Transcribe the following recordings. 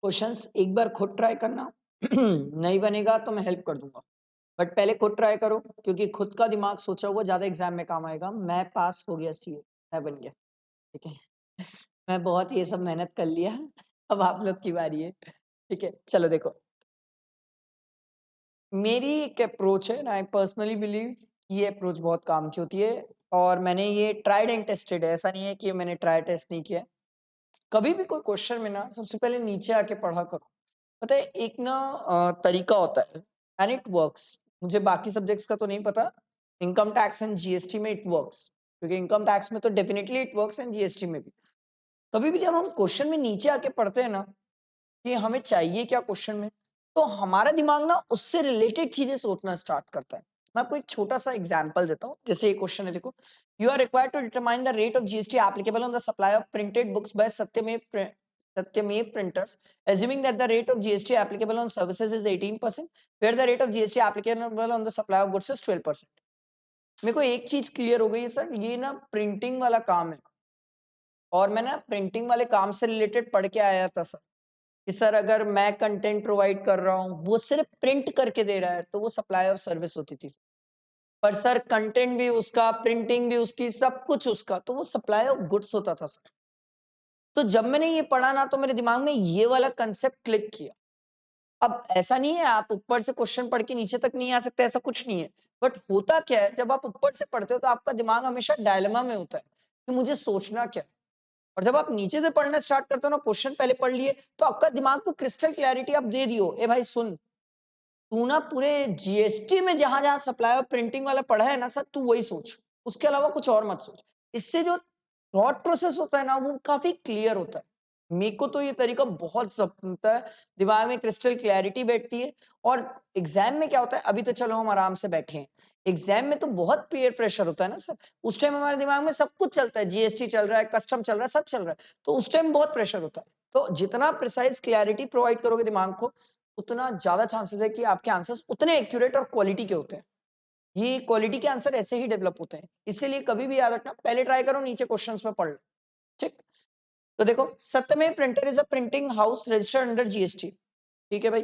Questions एक बार खुद try करना नहीं बनेगा तो मैं हेल्प कर दूंगा, बट पहले खुद ट्राई करो क्योंकि खुद का दिमाग सोचा हुआ ज्यादा एग्जाम में काम आएगा। मैं पास हो गया, सीए मैं बन गया, ठीक है। मैं बहुत ये सब मेहनत कर लिया। अब आप लोग की बारी है, ठीक है। चलो देखो, मेरी एक अप्रोच है, आई पर्सनली बिलीव ये अप्रोच बहुत काम की होती है और मैंने ये ट्राइड एंड टेस्टेड है। ऐसा नहीं है कि मैंने ट्राई टेस्ट नहीं किया है। कभी भी कोई क्वेश्चन में ना सबसे पहले नीचे आके पढ़ा करो। पता है एक ना तरीका होता है एंड इट वर्क्स। मुझे बाकी सब्जेक्ट्स का तो नहीं पता, इनकम टैक्स एंड जीएसटी में इट वर्क्स, क्योंकि इनकम टैक्स में तो definitely it works and GST में भी। कभी भी जब हम क्वेश्चन में नीचे आके पढ़ते हैं ना कि हमें चाहिए क्या क्वेश्चन में, तो हमारा दिमाग ना उससे रिलेटेड चीजें सोचना स्टार्ट करता है। मैं आपको एक छोटा सा एग्जांपल देता हूँ। जैसे ये क्वेश्चन है, देखो, you are required to determine the rate of GST applicable on the supply of printed books by Satyamev printers, assuming that the rate of GST applicable on services is 18%, where the rate of GST applicable on the supply of goods is 12%. मेरे को एक चीज clear हो गई है sir, ये ना printing वाला काम है और मैं ना प्रिंटिंग वाले काम से रिलेटेड पढ़ के आया था सर कि सर अगर मैं कंटेंट प्रोवाइड कर रहा हूँ, वो सिर्फ प्रिंट करके दे रहा है, तो वो सप्लाई ऑफ सर्विस होती थी। पर सर कंटेंट भी उसका, प्रिंटिंग भी उसकी, सब कुछ उसका, तो वो सप्लाई ऑफ गुड्स होता था सर। तो जब मैंने ये पढ़ा ना तो मेरे दिमाग में ये वाला कंसेप्ट क्लिक किया। अब ऐसा नहीं है आप ऊपर से क्वेश्चन पढ़ के नीचे तक नहीं आ सकते, ऐसा कुछ नहीं है। बट होता क्या है, जब आप ऊपर से पढ़ते हो तो आपका दिमाग हमेशा डायलेमा में होता है कि मुझे सोचना क्या है। और जब आप नीचे से पढ़ना स्टार्ट करते हो ना, क्वेश्चन पहले पढ़ लिए, तो आपका दिमाग को क्रिस्टल क्लैरिटी आप दे दियो, ए भाई सुन, तू ना पूरे जीएसटी में जहां जहां सप्लाई और प्रिंटिंग वाला पढ़ा है ना सर, तू वही सोच, उसके अलावा कुछ और मत सोच। इससे जो थॉट प्रोसेस होता है ना, वो काफी क्लियर होता है। मेरे को तो ये तरीका बहुत जमता है, दिमाग में क्रिस्टल क्लैरिटी बैठती है। और एग्जाम में क्या होता है, अभी तो चलो हम आराम से बैठे हैं, एग्जाम में तो बहुत पीयर प्रेशर होता है ना सर। उस टाइम हमारे दिमाग में सब कुछ चलता है, जीएसटी चल रहा है, कस्टम चल रहा है, सब चल रहा है, तो उस टाइम बहुत प्रेशर होता है। तो जितना प्रिसाइज क्लैरिटी प्रोवाइड करोगे दिमाग को, उतना ज्यादा चांसेस है कि आपके आंसर्स उतने एक्यूरेट और क्वालिटी के होते हैं। ये क्वालिटी के आंसर ऐसे ही डेवलप होते हैं। इसीलिए कभी भी याद रखना, पहले ट्राई करो, नीचे क्वेश्चंस में पढ़ लो, ठीक। तो देखो, सत्यमेव printer is a printing house registered under GST, ठीक है भाई।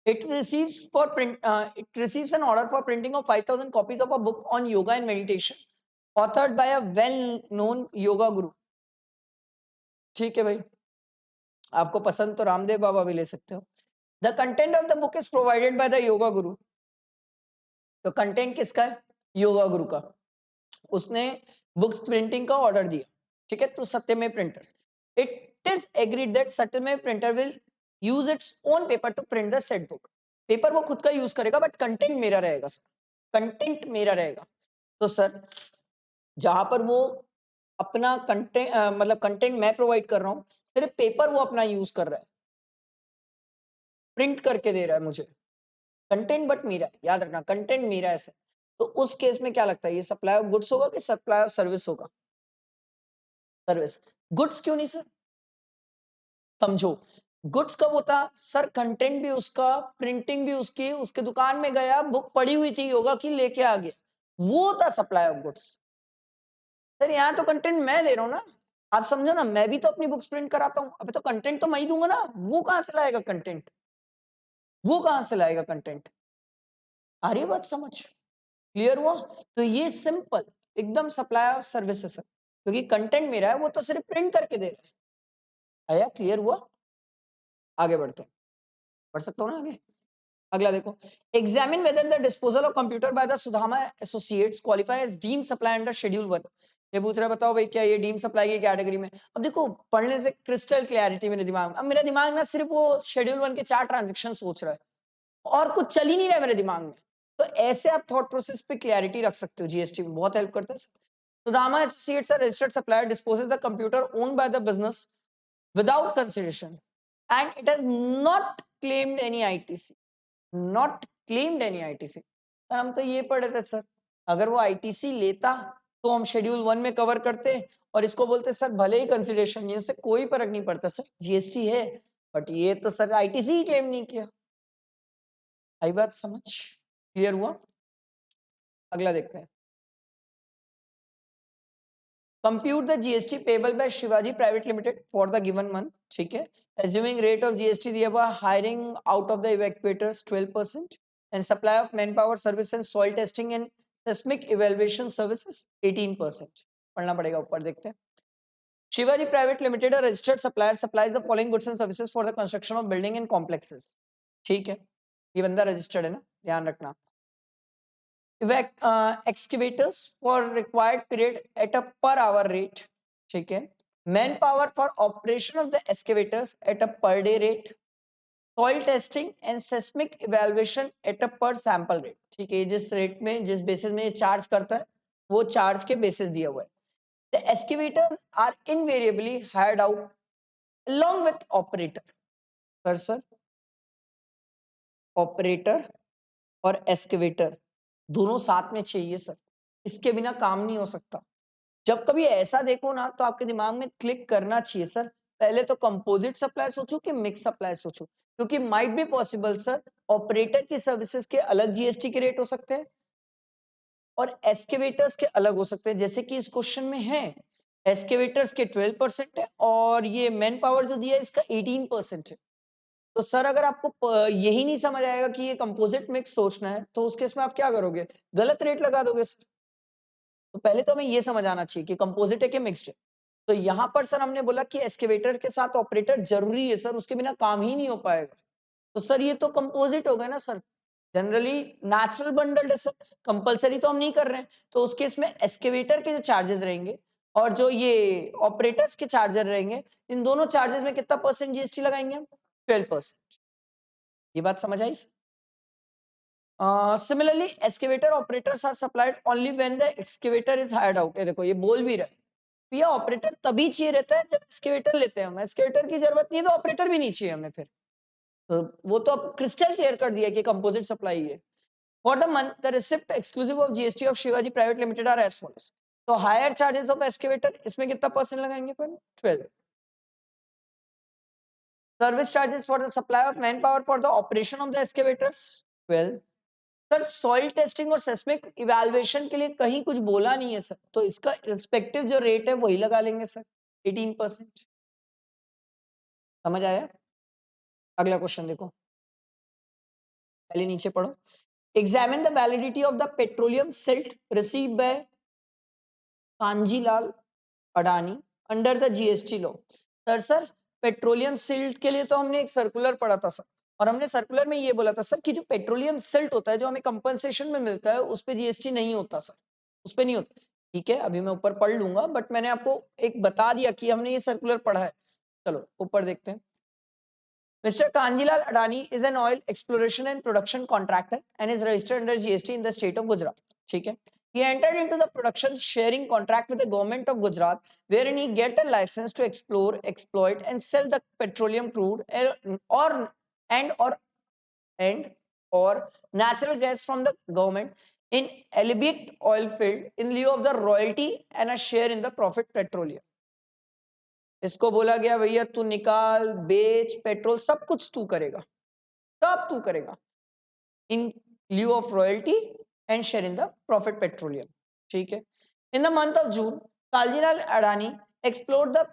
It receives an order for printing of 5,000 copies of a book on yoga and meditation, authored by a well-known yoga guru, ठीक है भाई। आपको पसंद तो रामदेव बाबा भी ले सकते हो। The content of the book is provided by the yoga गुरु। तो कंटेंट किसका है? योगा गुरु का। उसने बुक्स प्रिंटिंग का ऑर्डर दिया, ठीक है। तो Satyamev printers, it is agreed that Satyamev printer will use its own paper to print the set book. Paper वो खुद का यूज करेगा, बट कंटेंट मेरा रहेगा सर, कंटेंट मेरा रहेगा। तो सर जहां पर वो अपना कंटेंट मतलब कंटेंट मैं प्रोवाइड कर रहा हूँ, सिर्फ पेपर वो अपना यूज कर रहा है, प्रिंट करके दे रहा है मुझे, कंटेंट बट मेरा है। याद रखना, कंटेंट मेरा है सर। तो उस केस में क्या लगता है, ये सप्लाई ऑफ गुड्स होगा कि सप्लाई ऑफ सर्विस होगा? सर्विस। गुड्स क्यों नहीं सर? समझो, गुड्स कब होता सर? कंटेंट भी उसका, प्रिंटिंग भी उसकी, उसके दुकान में गया, बुक पड़ी हुई थी योगा की, लेके आ गया, वो होता सप्लाई ऑफ गुड्स। सर यहाँ तो कंटेंट मैं दे रहा हूँ ना, आप समझो ना, मैं भी तो अपनी बुक्स प्रिंट कराता हूँ, अभी तो कंटेंट तो मैं ही दूंगा ना, वो कहां से लाएगा कंटेंट? वो कहां से लाएगा कंटेंट? आ रही है बात समझ? क्लियर हुआ? तो ये सिंपल एकदम सप्लाई ऑफ सर्विस है सर, क्योंकि कंटेंट मेरा है, वो तो सिर्फ प्रिंट करके दे रहा है। आया? क्लियर हुआ? आगे बढ़ते हैं, बढ़ सकता हूँ ना आगे? अगला देखो, examine whether the disposal of computer by the Sudama associates qualify as deem supply under schedule 1। ये पूछ रहा है, बताओ भाई क्या ये डीम सप्लाई की कैटेगरी में? अब देखो, पढ़ने से क्रिस्टल क्लैरिटी मेरे दिमाग में, अब मेरा दिमाग ना सिर्फ वो शेड्यूल 1 के 4 ट्रांजैक्शन सोच रहा है और कुछ चल ही नहीं रहा है मेरे दिमाग में। तो ऐसे आप थॉट प्रोसेस पे क्लैरिटी रख सकते हो, जीएसटी में बहुत हेल्प करता है। Sudama associates are registered supplier disposes the computer owned by the business without consideration and it has not claimed any ITC, not claimed any ITC। Sir हम तो ये पढ़े थे सर, अगर वो आईटीसी लेता तो हम शेड्यूल 1 में कवर करते और इसको बोलते सर भले ही कंसिडरेशन नहीं, उससे कोई फर्क नहीं पड़ता सर, जीएसटी है, बट ये तो सर आईटीसी ही क्लेम नहीं किया। आई बात समझ? क्लियर हुआ? अगला देखते हैं। Compute the GST payable by Shivaji private limited for the given month, ठीक है, assuming rate of GST दिया हुआ, hiring out of the evacuators 12% and supply of manpower service and soil testing and seismic evaluation services 18%। पढ़ना पड़ेगा, ऊपर देखते हैं। Shivaji Private Limited, a registered supplier, supplies the following goods and services for the construction of building and complexes। ठीक है, ये बंदा registered है ना, ध्यान रखना। Excavators for required period at a per hour rate, ठीक है। Manpower for operation of the excavators at a per day rate। Soil testing and seismic evaluation at a per sample rate, ठीक है। जिस rate में, जिस basis में ये charge करता है, वो चार्ज के बेसिस दिया हुआ है। The excavators are invariably hired out along with operator। Sir operator और एक्सकेवेटर दोनों साथ में चाहिए सर, इसके बिना काम नहीं हो सकता। जब कभी ऐसा देखो ना, तो आपके दिमाग में क्लिक करना चाहिए सर, पहले तो कंपोजिट सप्लाई सोचो कि मिक्स सप्लाई सोचो, क्योंकि might be possible sir operator की सर्विसेज के अलग जीएसटी के रेट हो सकते हैं और एक्सकेवेटर्स के अलग हो सकते हैं, जैसे कि इस क्वेश्चन में है। एक्सकेवेटर्स के 12% है और ये मैन पावर जो दिया है इसका 18% है। तो सर अगर आपको यही नहीं समझ आएगा कि ये कंपोजिट मिक्स सोचना है, तो उस केस में आप क्या करोगे, गलत रेट लगा दोगे सर। तो पहले तो हमें ये समझ आना चाहिए कि कंपोजिट है कि मिक्स्ड है। तो यहाँ पर सर हमने बोला कि एक्सकेवेटर के साथ ऑपरेटर जरूरी है सर, उसके बिना काम ही नहीं हो पाएगा। तो सर ये तो कंपोजिट हो गया ना सर, जनरली नेचुरल बंडल्ड है सर, कंपलसरी तो हम नहीं कर रहे हैं। तो उस केस में एक्सकेवेटर के जो चार्जेस रहेंगे और जो ये ऑपरेटर्स के चार्जर रहेंगे, इन दोनों चार्जेस में कितना परसेंट जीएसटी लगाएंगे हम, 12%। ये बात समझ आई? Similarly, excavator operators are supplied only when the excavator is hired out। ये देखो, ये बोल भी रहा है, भैया ऑपरेटर तभी चाहिए रहता है जब एक्सकेवेटर लेते हैं हम, एक्सकेवेटर की जरूरत नहीं है तो ऑपरेटर भी नहीं चाहिए हमें फिर। तो वो तो अब क्रिस्टल क्लियर कर दिया कि कंपोजिट सप्लाई है। For the month the receipt exclusive of GST of Shivaji private limited are as follows. तो हायर चार्जेस ऑफ एक्सकेवेटर, इसमें कितना परसेंट लगाएंगे अपन, 12। Service charges for the supply of man power for the operation of the excavators, 12। Sir soil testing और seismic evaluation के लिए कहीं कुछ बोला नहीं है सर, तो इसका रिस्पेक्टिव जो रेट है वही लगा लेंगे सर, 18%। समझ आया? अगला क्वेश्चन देखो, पहले नीचे पढ़ो। Examine the validity of the petroleum silt received by Kanjilal Adani under the GST law. Sir petroleum silt के लिए तो हमने एक सर्कुलर पढ़ा था सर, और हमने सर्कुलर में ये बोला था सर कि जो पेट्रोलियम सिल्ट होता है, जो हमें कंपनसेशन में मिलता है, उस पे जीएसटी नहीं होता सर, उस पे नहीं होता। ठीक है, अभी मैं ऊपर पढ़ लूंगा, बट मैंने आपको एक बता दिया कि हमने ये सर्कुलर पढ़ा है। चलो ऊपर देखते हैं। Mr. Kanjilal Adani is an oil exploration and production contractor and is registered under GST in the state of Gujarat। ठीक है, he entered into the production sharing contract with the government of Gujarat, wherein he get a license to explore, exploit, and sell the petroleum crude or and or and or natural gas from the government in Elibit oil field in lieu of the royalty and a share in the profit petroleum। इसको बोला गया भैया तू निकाल, बेच, petrol सब कुछ तू करेगा, सब तू करेगा, इन lieu of royalty and share in the profit petroleum। ठीक है, in the month of June, Kaljilal Adani explored the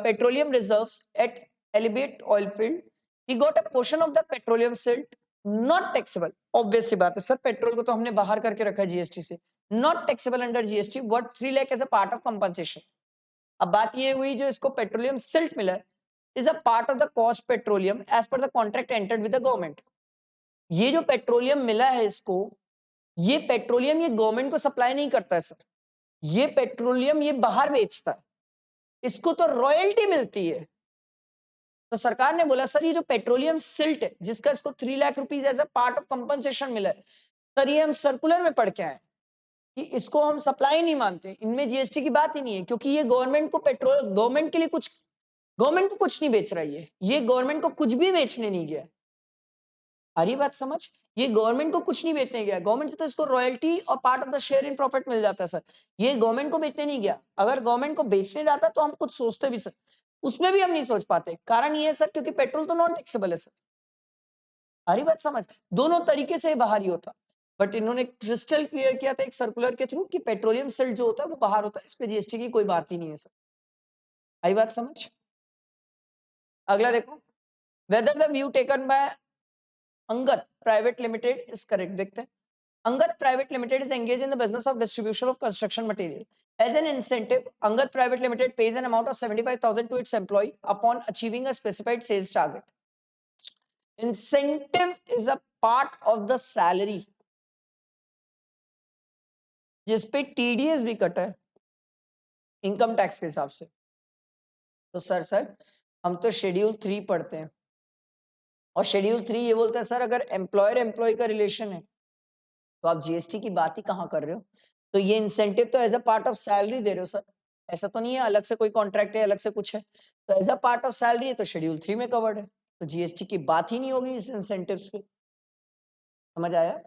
petroleum reserves at Elibit oil field। He got a portion of the petroleum silt not taxable। obvious सी बात है sir, petrol को तो हमने बाहर करके रखा है जीएसटी से, not taxable under GST worth 3 lakh as a part of compensation। अब बात ये हुई, जो इसको पेट्रोलियम सिल्ट मिला है is a part of the cost petroleum as per the contract entered with the government. ये जो पेट्रोलियम मिला है इसको, ये पेट्रोलियम ये गवर्नमेंट को सप्लाई नहीं करता है सर, ये पेट्रोलियम ये बाहर बेचता है, इसको तो रॉयल्टी मिलती है। तो सरकार ने बोला सर ये जो पेट्रोलियम सिल्ट है जिसका इसको 3 lakh rupees as a part of compensation मिला है, सर ये हम सर्कुलर में पढ़ के आए कि इसको हम सप्लाई नहीं मानते, इनमें जीएसटी की बात ही नहीं है, क्योंकि ये गवर्नमेंट को पेट्रोल, गवर्नमेंट के लिए कुछ, गवर्नमेंट को कुछ नहीं बेच रहा है, ये गवर्नमेंट को कुछ भी बेचने नहीं गया। हरी बात समझ, ये गवर्नमेंट को कुछ नहीं बेचने गया, गवर्नमेंट से तो इसको रॉयल्टी और part of the share in profit मिल जाता है सर, ये गवर्नमेंट को बेचने नहीं गया। अगर गवर्नमेंट को बेचने जाता तो हम कुछ सोचते भी सर, उसमें भी हम नहीं सोच पाते। कारण ये है सर क्योंकि पेट्रोल तो नॉन टैक्सेबल है सर। हरी बात समझ, दोनों तरीके से बाहर ही होता। बट इन्होंने क्रिस्टल क्लियर किया था एक सर्कुलर के थ्रू कि पेट्रोलियम सिल्ट जो होता है वो बाहर होता है, इस पे जीएसटी की कोई बात ही नहीं है सर। आई बात समझ? अगला देखो, whether the view taken by Angad private limited is correct. देखते हैं, Angad private limited is engage in the business of distribution of construction material. As an incentive, Angad Private Limited pays an amount of 75,000 to its employee upon achieving a specified sales target. Incentive is a part of the salary जिसपे TDS भी कटा है income tax के हिसाब से। तो sir हम तो शेड्यूल 3 पढ़ते हैं और शेड्यूल 3 ये बोलता है सर अगर एम्प्लॉयर एम्प्लॉय का रिलेशन है तो आप जीएसटी की बात ही कहाँ कर रहे हो। तो ये इंसेंटिव तो as a part of salary दे रहे हो सर, ऐसा तो नहीं है अलग से कोई कॉन्ट्रैक्ट है अलग से कुछ है। तो as a part of salary है तो शेड्यूल 3 में कवर्ड है, तो जीएसटी की बात ही नहीं होगी इस इंसेंटिव पे। समझ आया?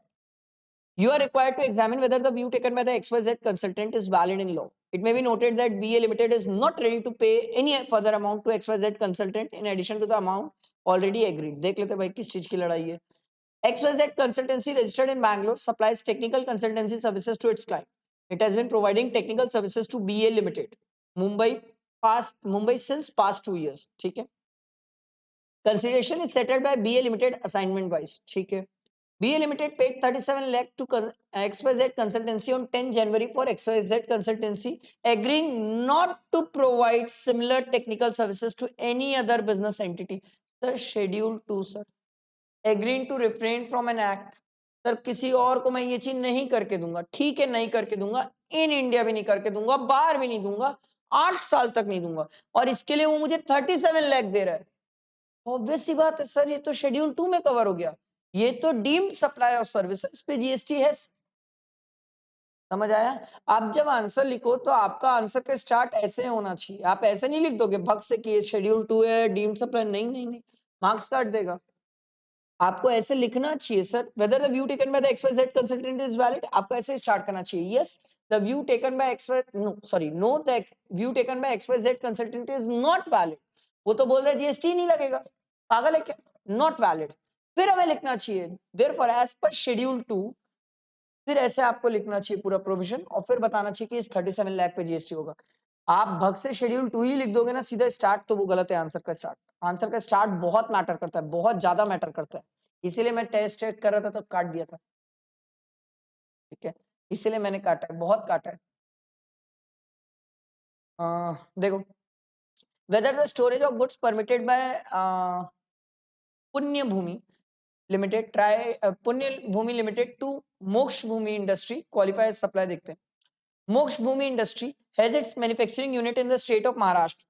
You are required to examine whether the view taken by the XYZ consultant is valid in law. It may be noted that BA Limited is not ready to pay any further amount to XYZ consultant in addition to the amount already agreed. देख लेते भाई किस चीज की लड़ाई है। XYZ Consultancy registered in Bangalore supplies technical consultancy services to its client. It has been providing technical services to BA Limited, Mumbai since past 2 years. ठीक है। Consideration is settled by BA Limited assignment wise. ठीक है। BA Limited paid 37 lakh to XYZ Consultancy on 10 January for XYZ Consultancy agreeing not to provide similar technical services to any other business entity. Sir, Schedule 2 sir. Agreeing to refrain from an act. Sir किसी और को मैं ये चीज नहीं करके दूंगा, ठीक है नहीं करके दूंगा, इन इंडिया भी नहीं करके दूंगा, बाहर भी नहीं दूंगा, 8 साल तक नहीं दूंगा, और इसके लिए वो मुझे 37 लाख दे रहा है। ऑब्वियस सी बात है सर, ये तो शेड्यूल 2 में कवर हो गया, ये तो डीम्ड सप्लाई ऑफ सर्विसेज पे जीएसटी है। समझ आया? आप जब आंसर लिखो तो आपका आंसर का स्टार्ट ऐसे होना चाहिए, आप ऐसे नहीं लिख दोगे भग से कि शेड्यूल 2 है डीम्ड सप्लाई, नहीं नहीं नहीं, मार्क्स काट देगा। आपको ऐसे लिखना चाहिए sir, whether the view taken by the XYZ consultant is valid, आपको ऐसे स्टार्ट करना चाहिए। Yes the view taken by know the view taken by XYZ consultant is not valid. वो तो बोल रहे जीएसटी नहीं लगेगा, पागल है क्या? Not valid. फिर हमें लिखना चाहिए देयरफॉर एज पर शेड्यूल 2, फिर ऐसे आपको लिखना चाहिए पूरा प्रोविजन और फिर बताना चाहिए कि इस 37 लाख पे जीएसटी होगा। आप भग से शेड्यूल 2 ही लिख दोगे ना सीधा स्टार्ट, तो वो गलत है आंसर का स्टार्ट। आंसर का स्टार्ट बहुत मैटर करता है, बहुत ज्यादा मैटर करता है, इसीलिए मैं टेस्ट चेक कर रहा था तो काट दिया था। ठीक है, इसीलिए मैंने काटा है, बहुत काटा है। देखो, whether the storage of goods permitted by पुण्य भूमि लिमिटेड पुण्य भूमि लिमिटेड टू मोक्ष भूमि इंडस्ट्री क्वालिफाई सप्लाई। देखते हैं, मोक्ष भूमि industry has its manufacturing unit in the state of Maharashtra.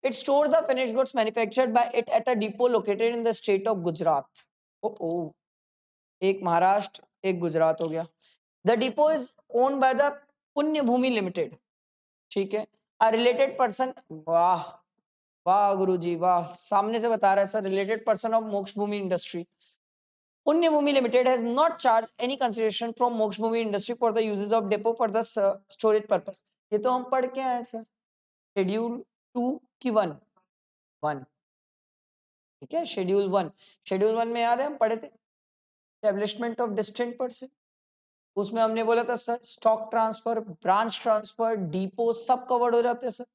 It stores the finished goods manufactured by it at a depot located in the state of Gujarat. Oh, एक महाराष्ट्र एक गुजरात हो गया। The depot is owned by the पुण्य भूमि limited. ठीक है, a related person, वाह वाह गुरुजी वाह, सामने से बता रहा है सर, रिलेटेड पर्सन ऑफ मोक्ष भूमि industry. Punya Bhumi Limited has not charged any consideration from Moksha Bhumi Industry for the uses of depot for the storage purpose. ये तो हम पढ़ के आए सर, शेड्यूल 2 की 1 ठीक है, शेड्यूल 1 में याद है हम पढ़े थे एस्टेब्लिशमेंट ऑफ डिस्टिंक्ट पर्सन, उसमें हमने बोला था sir stock transfer, branch transfer, depot सब कवर्ड हो जाते हैं सर।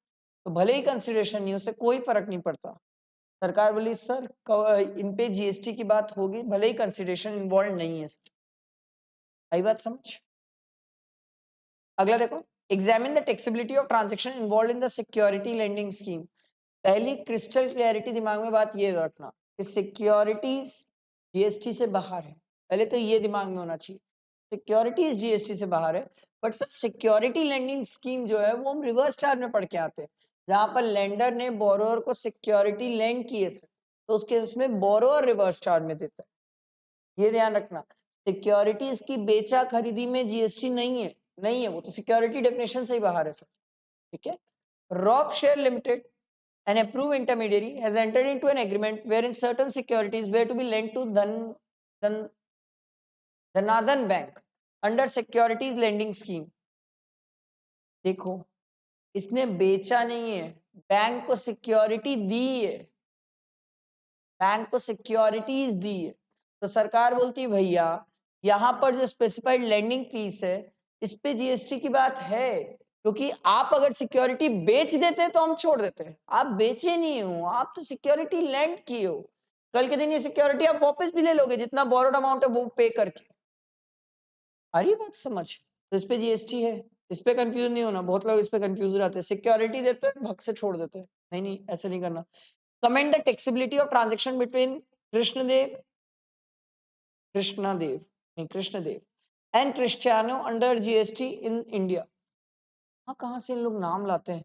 तो भले ही कंसिडरेशन नहीं, उससे कोई फर्क नहीं पड़ता। सरकार बोली सर इन पे जीएसटी की बात होगी, भले ही कंसिडरेशन इन्वॉल्व नहीं है सर। आई बात समझ? अगला देखो, examine the taxability of transaction involve in the security lending scheme. पहली क्रिस्टल क्लैरिटी दिमाग में बात ये रखना कि सिक्योरिटीज जीएसटी से बाहर है, पहले तो ये दिमाग में होना चाहिए, सिक्योरिटीज जीएसटी से बाहर है। But sir security lending scheme जो है वो हम रिवर्स चार्ज में पढ़ के आते हैं, जहां पर लेंडर ने बोरोअर को सिक्योरिटी लेंड की है तो उसके उसमें बोरोअर रिवर्स चार्ज में देता है। ये ध्यान रखना, सिक्योरिटीज की बेचा खरीदी में जीएसटी नहीं है, नहीं है, वो तो सिक्योरिटी डेफिनेशन से ही बाहर है सर। ठीक है, Rob share limited an approved intermediary has entered into an agreement wherein certain securities were to be lent to Dhanadhan Bank under securities lending scheme. देखो, इसने बेचा नहीं है, बैंक को सिक्योरिटी दी है, बैंक को सिक्योरिटीज दी है। तो सरकार बोलती है भैया यहाँ पर जो स्पेसिफाइड लैंडिंग फीस है, इस पे जीएसटी की बात है, क्योंकि आप अगर सिक्योरिटी बेच देते तो हम छोड़ देते। आप बेचे नहीं हो, आप तो सिक्योरिटी लैंड किए हो। कल के दिन ये सिक्योरिटी आप वापस भी ले लोगे, जितना बोरोड अमाउंट है वो पे करके। आ रही बात समझ? तो इस पे जीएसटी है, इस पे कंफ्यूज नहीं होना। बहुत लोग इस पे कंफ्यूज रहते हैं, सिक्योरिटी देते हैं भग से छोड़ देते हैं। नहीं नहीं, ऐसे नहीं करना। Comment the taxability of transaction between Krishnadev and Cristiano under GST in India. हाँ, कहाँ से इन लोग नाम लाते हैं?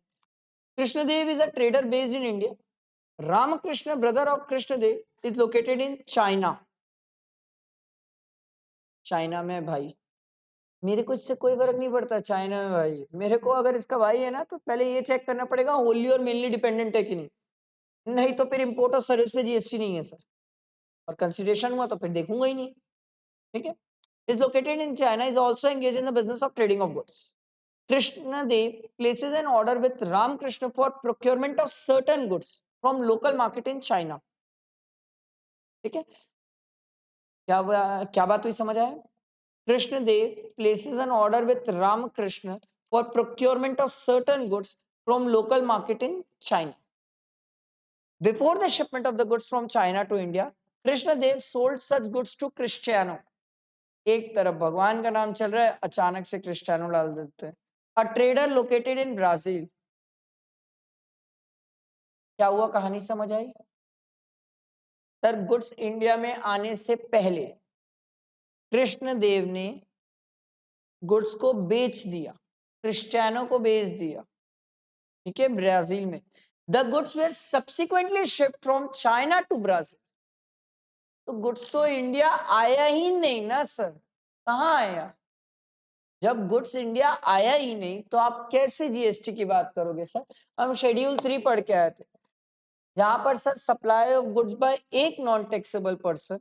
Krishnadev is a trader based in India. Ramakrishna brother of Krishnadev is located in China. China में भाई, मेरे को इससे कोई फर्क नहीं पड़ता चाइना में भाई। मेरे को अगर इसका भाई है ना, तो पहले ये चेक करना पड़ेगा होली और मेनली डिपेंडेंट है कि नहीं। नहीं तो फिर इंपोर्ट और सर्विस पे जीएसटी नहीं है सर, और कंसिडरेशन हुआ तो फिर देखूंगा ही नहीं। ठीक है। Is located in China, is also engage in the business of trading of goods. Krishnadev places an order with Ramakrishna for procurement of certain goods from local market in China. ठीक है, क्या बात हुई, समझ आया? Krishnadev places an order with Ramakrishna for procurement of certain goods from local market in China. Before the shipment of the goods from China to India, Krishnadev sold such goods to Cristiano. एक तरफ भगवान का नाम चल रहा है, अचानक से क्रिस्टियानो डाल देते हैं। A trader located in Brazil. क्या हुआ, कहानी समझ आई? सर, गुड्स इंडिया में आने से पहले कृष्णदेव ने गुड्स को बेच दिया, क्रिस्टियानो को बेच दिया। ठीक है, ब्राजील में। The goods were subsequently shift from China to Brazil. तो गुड्स तो इंडिया आया ही नहीं ना सर, कहाँ आया? जब गुड्स इंडिया आया ही नहीं तो आप कैसे जीएसटी की बात करोगे सर? हम शेड्यूल 3 पढ़ के आए थे, जहां पर sir supply of goods by एक नॉन टैक्सेबल पर्सन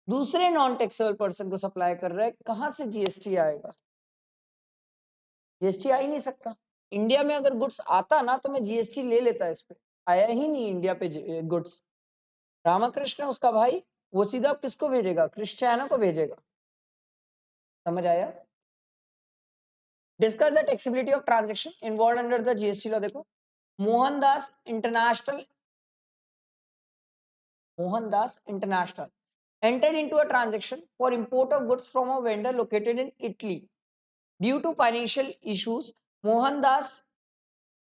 दूसरे नॉन टैक्सेबल पर्सन को सप्लाई कर रहा है, कहां से जीएसटी आएगा? जीएसटी आ ही नहीं सकता। इंडिया में अगर गुड्स आता ना तो मैं जीएसटी ले लेता इस पे। आया ही नहीं इंडिया पे गुड्स। रामकृष्ण उसका भाई, वो सीधा किसको भेजेगा? क्रिस्टियानो को भेजेगा। समझ आया? Discuss the taxability of transaction involve under the GST law. देखो, Mohandas international entered into a transaction for import of goods from a vendor located in Italy. Due to financial issues, Mohandas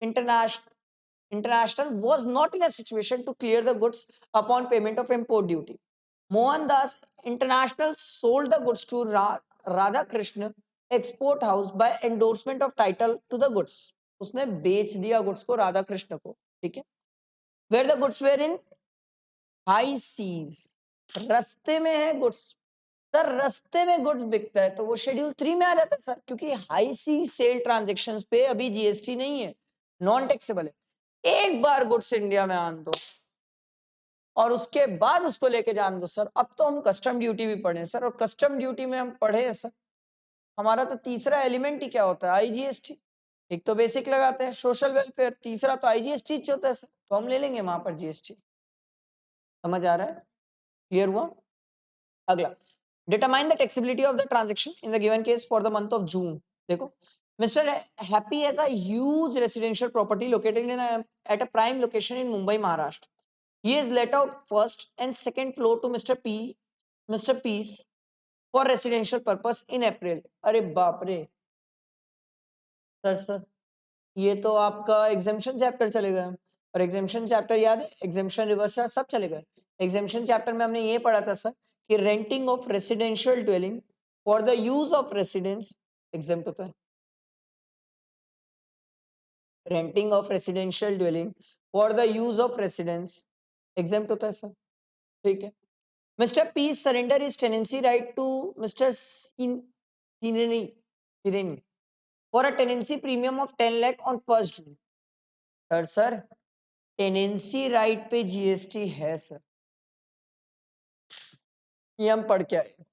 International was not in a situation to clear the goods upon payment of import duty. Mohandas International sold the goods to Radhakrishna Export House by endorsement of title to the goods. उसने बेच दिया goods को राधा कृष्ण को। ठीक है, where the goods were in high seas, रस्ते में है गुड्स। सर, रस्ते में गुड्स बिकता है तो वो शेड्यूल 3 में आ जाता है सर, क्योंकि हाई सी सेल ट्रांजैक्शंस पे अभी जीएसटी नहीं है, नॉन टैक्सेबल है। एक बार गुड्स इंडिया में आन दो और उसके बाद उसको लेके जान दो सर। अब तो हम कस्टम ड्यूटी भी पढ़े सर, और कस्टम ड्यूटी में हम पढ़े हैं सर, हमारा तो तीसरा एलिमेंट ही क्या होता है? आईजीएसटी। एक तो बेसिक लगाते हैं, सोशल वेलफेयर, तीसरा तो आईजीएसटी होता है सर, तो हम ले लेंगे वहां पर जीएसटी। समझ आ रहा है? क्लियर हुआ? अगला, determine the taxability of the transaction in the given case for the month of June. देखो, Mr. Happy has a huge residential property located at a prime location in Mumbai, Maharashtra. He has let out first and second floor to Mr. Peace for residential purpose in April. अरे बाप रे sir, ये तो आपका exemption chapter चलेगा। और exemption chapter याद है, एग्जेम्पशन रिवर्स चार्ज सब चलेगा। एग्जेम्पशन चैप्टर में हमने ये पढ़ा था सर कि renting of residential dwelling for the use of residence exempt होता है। Renting of residential dwelling for the use of residence exempt होता है सर। ठीक है, mister P surrender is tenancy right to mister सिरेनी for a tenancy premium of 10 lakh on 1st June. Sir, tenancy right पे GST है sir, ये हम पढ़ के आए।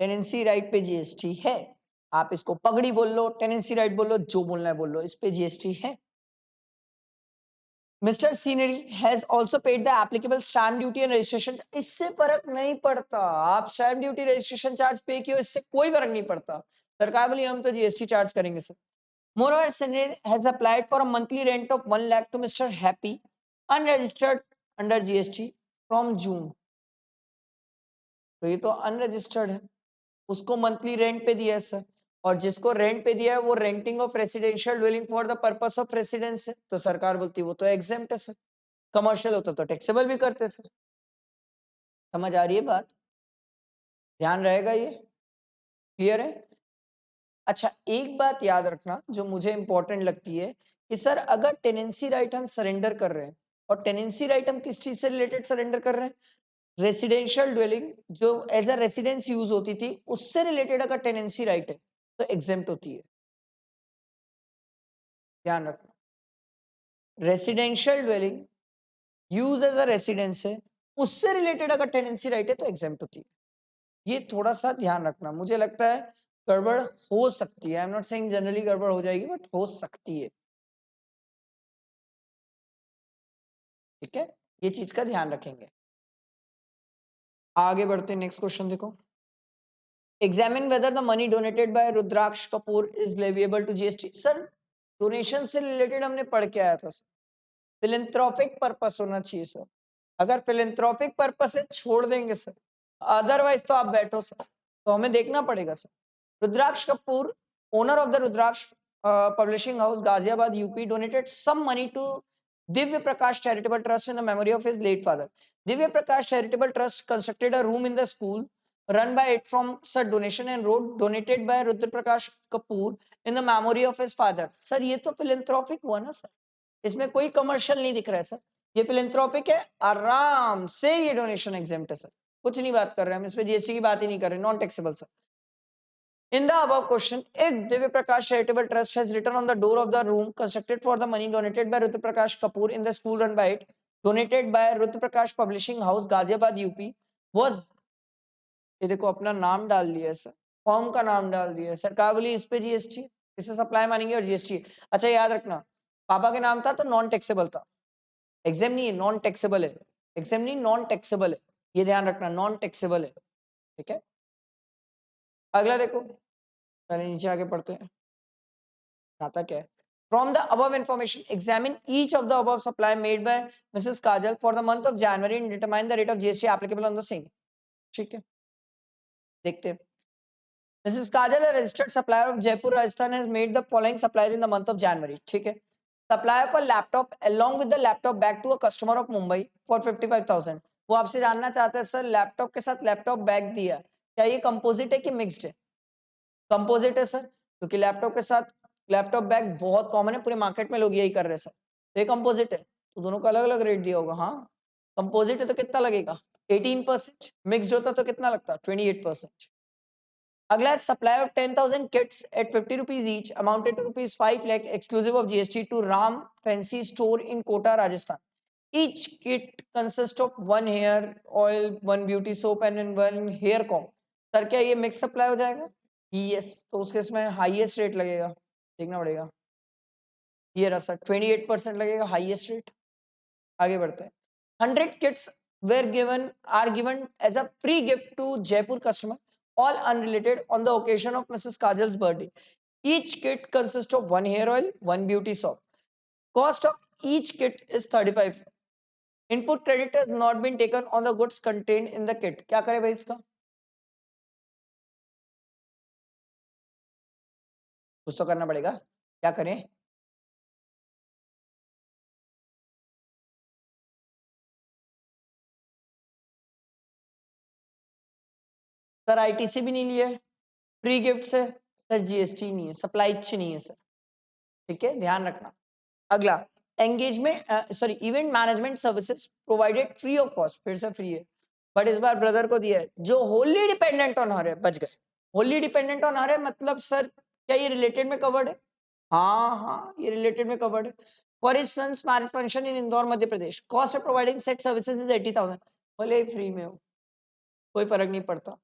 टेनेंसी राइट पे जीएसटी है, आप इसको पगड़ी बोल लो, टेनेंसी राइट बोल लो, जो बोलना है बोल लो, इस पे जीएसटी है। Mister scenery has also paid the applicable stamp duty and registration. इससे फर्क नहीं पड़ता, आप स्टैम्प ड्यूटी रजिस्ट्रेशन चार्ज पे किए, इससे कोई फर्क नहीं पड़ता। सरकार बोली हम तो जीएसटी चार्ज करेंगे sir. Moreover scenery has applied for a monthly rent of 1 lakh to mister Happy unregistered under GST from June. तो ये तो अनरजिस्टर्ड है, उसको मंथली रेंट पे दिया है सर, और जिसको रेंट पे दिया है वो renting of residential dwelling for the purpose of residence है, तो सरकार बोलती है वो तो एग्जेम्प्ट है सर। कमर्शियल होता तो टैक्सेबल भी करते सर। समझ आ रही है बात? ध्यान रहेगा ये? क्लियर है? अच्छा, एक बात याद रखना जो मुझे इंपॉर्टेंट लगती है कि सर अगर टेनेंसी राइट हम सरेंडर कर रहे हैं, और टेनेंसी राइट हम किस चीज से रिलेटेड सरेंडर कर रहे हैं? रेसिडेंशियल ड्वेलिंग जो एज अ रेसिडेंस यूज होती थी उससे रिलेटेड अगर टेनेंसी राइट है तो एग्जेम्प्ट होती है। ध्यान रखना, residential dwelling use as a residence है, उससे रिलेटेड अगर टेनेंसी राइट है तो एग्जेम्प्ट होती है। ये थोड़ा सा ध्यान रखना, मुझे लगता है गड़बड़ हो सकती है, I am not saying generally गड़बड़ हो जाएगी, बट हो सकती है। ठीक है, ये चीज का ध्यान रखेंगे। आगे बढ़ते हैं, नेक्स्ट क्वेश्चन देखो। Examine whether the money donated by Rudraksh Kapoor is leviable to GST. Sir donation से रिलेटेड हमने पढ़ के आया था सर, फिलेंथ्रोपिक पर्पस होना चाहिए सर। अगर फिलेंथ्रोपिक पर्पस है छोड़ देंगे सर, अदरवाइज तो आप बैठो सर, तो हमें देखना पड़ेगा sir. Rudraksh Kapoor, owner of the Rudraksh publishing house Ghaziabad UP, donated some money to Divya Prakash charitable trust in the memory of his late father. Divya Prakash charitable trust constructed a room in the school run by it from sir donation and wrote donated by Rudra Prakash Kapoor in the memory of his father। Sir ये तो philanthropic हुआ ना sir, इसमें कोई commercial नहीं दिख रहा है सर, ये philanthropic है, आराम से ये डोनेशन एग्जेम्प्ट है सर। कुछ नहीं बात कर रहे हैं हम, इस पे जीएसटी की बात ही नहीं कर रहे, non taxable sir. In the above question, if Divya Prakash Charitable Trust has written on the door of the room constructed for the money donated by Rudra Prakash Kapoor in the school run by it, donated by Rudra Prakash Publishing House, Ghaziabad, UP, was, ये देखो अपना नाम डाल दिया है sir, form का नाम डाल दिया है, सरकार बोली इस पे जीएसटी, इसे सप्लाई मानेंगे और जीएसटी। अच्छा याद रखना, पापा के नाम था तो नॉन टैक्सेबल था, एग्जाम नहीं है, नॉन टैक्सेबल है, एग्जाम नहीं, नॉन टैक्सेबल है, ये ध्यान रखना, नॉन टैक्सेबल है। ठीक है, अगला देखो, पहले नीचे आगे पढ़ते हैं, आता क्या है। From the above information, examine each of the above supply made by Mrs. Kajal for the month of January and determine the rate of GST applicable on the same। ठीक है, देखते हैं। Mrs. Kajal, a registered supplier of Jaipur, Rajasthan, has made the following supplies in the month of January। ठीक है, supply of a laptop along with the laptop bag to a customer of Mumbai for 55,000। वो आपसे जानना चाहते हैं sir laptop के साथ laptop bag दिया, क्या ये कंपोजिट है कि मिक्स्ड है? कंपोजिट है सर, क्योंकि लैपटॉप के साथ लैपटॉप बैग बहुत कॉमन है, पूरे मार्केट में लोग यही कर रहे हैं सर, तो ये कंपोजिट है, तो दोनों का अलग अलग रेट दिया होगा। हाँ, कंपोजिट है तो कितना लगेगा? 18%। मिक्स्ड होता तो कितना लगता? 28%। अगला है supply of 10,000 kits at 50 rupees each amounted to rupees 5 lakh exclusive of GST to Ram fancy store in Kota Rajasthan. Each kit consist of 1 hair oil, 1 beauty soap and 1 hair comb. Sir क्या ये मिक्स सप्लाई हो जाएगा? यस, तो उसके इसमें highest rate लगेगा, देखना पड़ेगा। ये रहा सर 28% लगेगा हाईएस्ट रेट। आगे बढ़ते हैं। 100 kits are given as a free gift to Jaipur customer, all unrelated, on the occasion of Mrs. Kajal's birthday। Each kit consists of 1 hair oil, 1 beauty soap। Cost of each kit is 35। Input credit has not been taken on the goods contained in the kit। क्या करें भाई इसका? कुछ तो करना पड़ेगा, क्या करें? सर आईटीसी भी नहीं लिया है, फ्री गिफ्ट है सर, जीएसटी नहीं है, सप्लाई नहीं है सर। ठीक है, ध्यान रखना। अगला, engagement sorry event management services provided free of cost, फिर से फ्री है, बट इस बार ब्रदर को दिया है जो होली डिपेंडेंट ऑन हर है, बच गए। होली डिपेंडेंट ऑन हर है मतलब सर क्या ये रिलेटेड में कवर्ड है? हाँ हाँ, ये रिलेटेड में कवर्ड है। For his son's marriage function in Indore Madhya Pradesh, cost of providing set services is 80,000। भले फ्री में हो, कोई फर्क नहीं पड़ता।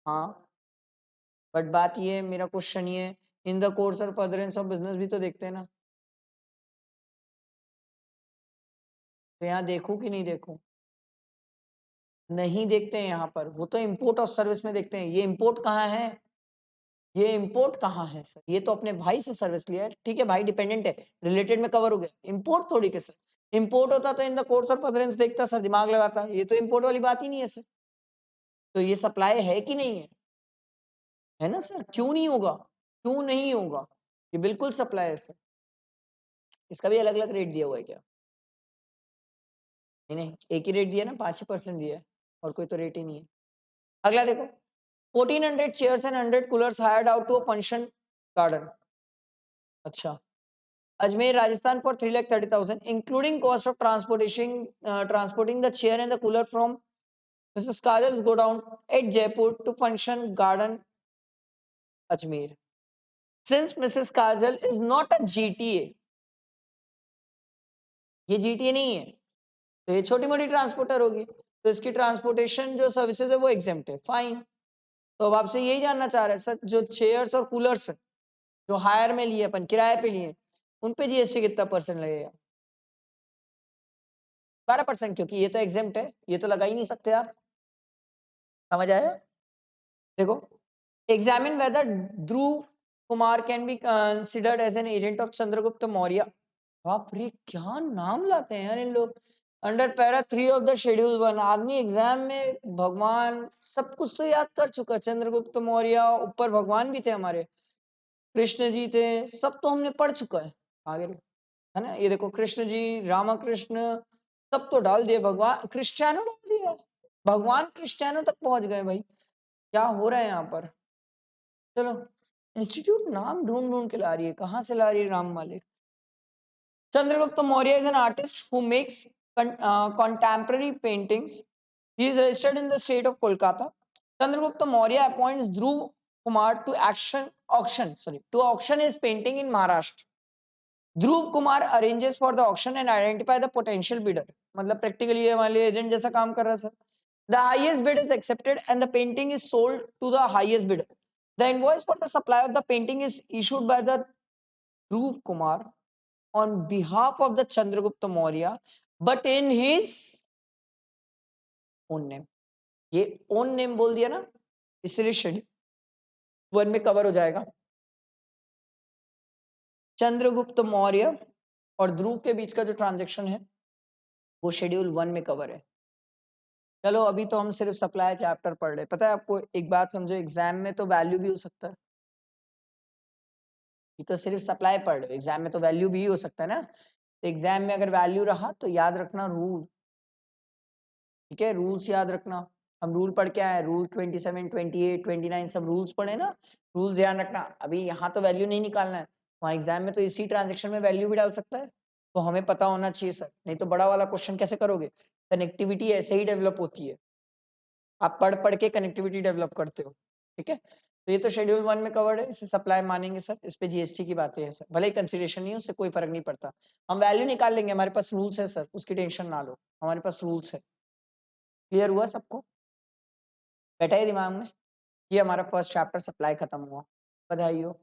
हाँ, बट बात ये है, मेरा क्वेश्चन ये है, इन द कोर्स और फर्दरेंस ऑफ बिजनेस भी तो देखते हैं ना, तो यहाँ देखूं कि नहीं देखूं? नहीं देखते हैं यहाँ पर, वो तो इम्पोर्ट ऑफ सर्विस में देखते हैं। ये इम्पोर्ट कहाँ है? ये इम्पोर्ट कहाँ है सर? ये तो अपने भाई से सर्विस लिया है, ठीक है भाई डिपेंडेंट है, रिलेटेड में कवर हो गया। इम्पोर्ट थोड़ी के सर, इम्पोर्ट होता तो in the course of furtherance देखता सर, दिमाग लगाता। ये तो इम्पोर्ट वाली बात ही नहीं है सर। तो ये सप्लाई है कि नहीं है ना सर? क्यों नहीं होगा? क्यों नहीं होगा? ये बिल्कुल सप्लाई है सर। इसका भी अलग अलग रेट दिया हुआ है क्या? नहीं नहीं, एक ही रेट दिया ना, 5% दिया है, और कोई तो रेट ही नहीं है। अगला देखो, 1400 chairs and 100 coolers hired out to a function garden. अच्छा, Ajmer, Rajasthan for 3,30,000, including cost of transporting the chair and the cooler from Mrs. Kajal's godown at Jaipur to function garden, Ajmer. Since Mrs. Kajal is not a GTA, ये GTA नहीं है, तो ये छोटी मोटी transporter होगी, तो इसकी ट्रांसपोर्टेशन जो सर्विसेज है वो एग्जेम्प्ट है, फाइन। तो अब आपसे यही जानना चाह रहे हैं सर, जो चेयर्स और कूलर्स जो हायर में लिए, अपन किराए पे लिए, उन पे जीएसटी कितना परसेंट लगेगा? 12%, क्योंकि ये तो एग्जेम्प्ट है, ये तो लगा ही नहीं सकते आप। समझ आया? देखो, examine whether Dhruv Kumar can be considered as an agent of Chandragupta Maurya. बाप रे, क्या नाम लाते हैं यार इन लोग। Under para 3 of the schedule 1, आदमी एग्जाम में भगवान सब कुछ तो याद कर चुका। चंद्रगुप्त मौर्य, ऊपर भगवान भी थे हमारे, कृष्ण जी थे, सब तो हमने पढ़ चुका है। आगे है ना, ये देखो कृष्ण जी, रामकृष्ण, सब तो डाल दिए। भगवान क्रिस्टियानो डाल दिया, भगवान क्रिस्टियानो तक पहुंच गए भाई। क्या हो रहा है यहाँ पर? चलो, इंस्टीट्यूट नाम ढूंढ ढूंढ के ला रही है, कहाँ से ला रही है राम मालिक। Chandragupta Maurya is an artist who makes contemporary paintings. He is registered in the state of Kolkata. Chandragupta Maurya appoints Dhruv Kumar to auction his painting in Maharashtra. Dhruv Kumar arranges for the auction and identify the potential bidder. मतलब practically ये वाले agent जैसा काम कर रहा है sir. The highest bid is accepted and the painting is sold to the highest bidder. The invoice for the supply of the painting is issued by the Dhruv Kumar on behalf of the Chandragupta Maurya, but in his own name. ये own name बोल दिया ना, इसलिए schedule 1 में cover हो जाएगा। चंद्रगुप्त मौर्य और ध्रुव के बीच का जो ट्रांजैक्शन है वो शेड्यूल 1 में कवर है। चलो, अभी तो हम सिर्फ सप्लाई चैप्टर पढ़ रहे। पता है आपको, एक बात समझो, एग्जाम में तो वैल्यू भी हो सकता है। ये तो सिर्फ सप्लाई पढ़ रहे हो, एग्जाम में तो वैल्यू भी हो सकता है ना। तो एग्जाम में अगर वैल्यू रहा तो याद रखना रूल, ठीक है, रूल्स याद रखना। हम रूल पढ़ के आए, रूल 27, 28, 29 सब रूल्स पढ़े ना, रूल्स ध्यान रखना। अभी यहाँ तो वैल्यू नहीं निकालना है, वहाँ एग्जाम में तो इसी ट्रांजेक्शन में वैल्यू भी डाल सकता है, तो हमें पता होना चाहिए सर, नहीं तो बड़ा वाला क्वेश्चन कैसे करोगे? कनेक्टिविटी ऐसे ही डेवलप होती है, आप पढ़ पढ़ के कनेक्टिविटी डेवलप करते हो, ठीक है। तो ये तो शेड्यूल 1 में कवर्ड है, इसे सप्लाई मानेंगे सर, इस पे जीएसटी की बातें हैं सर, भले ही कंसिडरेशन नहीं है, उससे कोई फर्क नहीं पड़ता। हम वैल्यू निकाल लेंगे, हमारे पास रूल्स है सर, उसकी टेंशन ना लो, हमारे पास रूल्स है। क्लियर हुआ सबको? बैठा है दिमाग में? ये हमारा फर्स्ट चैप्टर सप्लाई खत्म हुआ, बधाई हो।